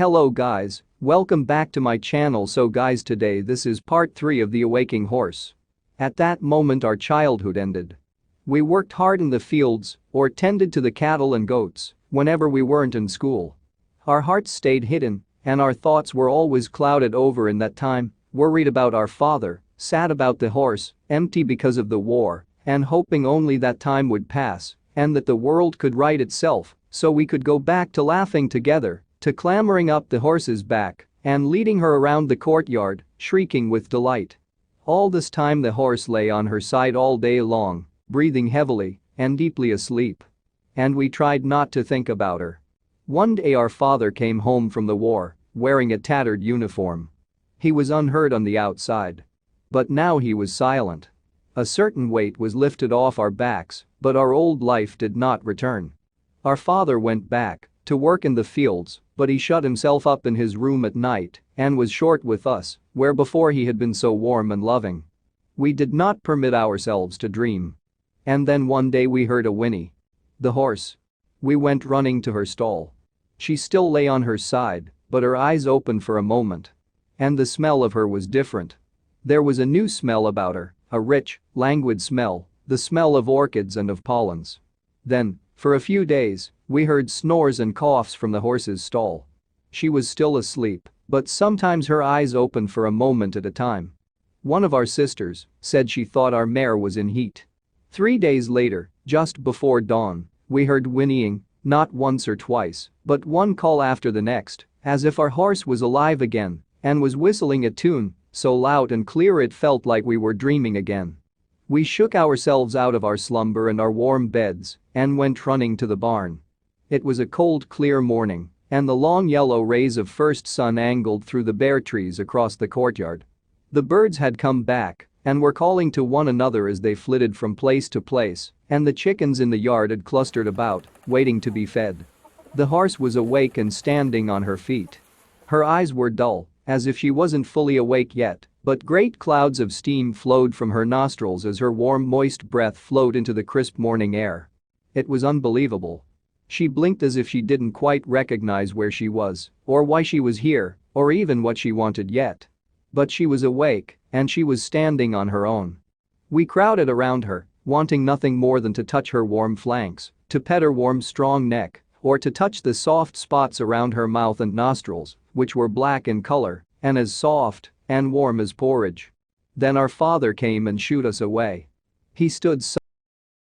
Hello guys, welcome back to my channel. So guys, today this is part 3 of The Awaking Horse. At that moment our childhood ended. We worked hard in the fields or tended to the cattle and goats whenever we weren't in school. Our hearts stayed hidden and our thoughts were always clouded over in that time, worried about our father, sad about the horse, empty because of the war, and hoping only that time would pass and that the world could right itself so we could go back to laughing together, to clambering up the horse's back and leading her around the courtyard, shrieking with delight. All this time the horse lay on her side all day long, breathing heavily and deeply asleep. And we tried not to think about her. One day our father came home from the war, wearing a tattered uniform. He was unhurt on the outside. But now he was silent. A certain weight was lifted off our backs, but our old life did not return. Our father went back to work in the fields, but he shut himself up in his room at night and was short with us, where before he had been so warm and loving. We did not permit ourselves to dream. And then one day we heard a whinny. The horse. We went running to her stall. She still lay on her side, but her eyes opened for a moment. And the smell of her was different. There was a new smell about her, a rich, languid smell, the smell of orchids and of pollens. Then, for a few days, we heard snores and coughs from the horse's stall. She was still asleep, but sometimes her eyes opened for a moment at a time. One of our sisters said she thought our mare was in heat. 3 days later, just before dawn, we heard whinnying, not once or twice, but one call after the next, as if our horse was alive again and was whistling a tune so loud and clear it felt like we were dreaming again. We shook ourselves out of our slumber and our warm beds and went running to the barn. It was a cold, clear morning, and the long yellow rays of first sun angled through the bare trees across the courtyard. The birds had come back and were calling to one another as they flitted from place to place, and the chickens in the yard had clustered about, waiting to be fed. The horse was awake and standing on her feet. Her eyes were dull, as if she wasn't fully awake yet, but great clouds of steam flowed from her nostrils as her warm, moist breath flowed into the crisp morning air. It was unbelievable. She blinked as if she didn't quite recognize where she was, or why she was here, or even what she wanted yet. But she was awake, and she was standing on her own. We crowded around her, wanting nothing more than to touch her warm flanks, to pet her warm, strong neck, or to touch the soft spots around her mouth and nostrils, which were black in color and as soft and warm as porridge. Then our father came and shooed us away. He stood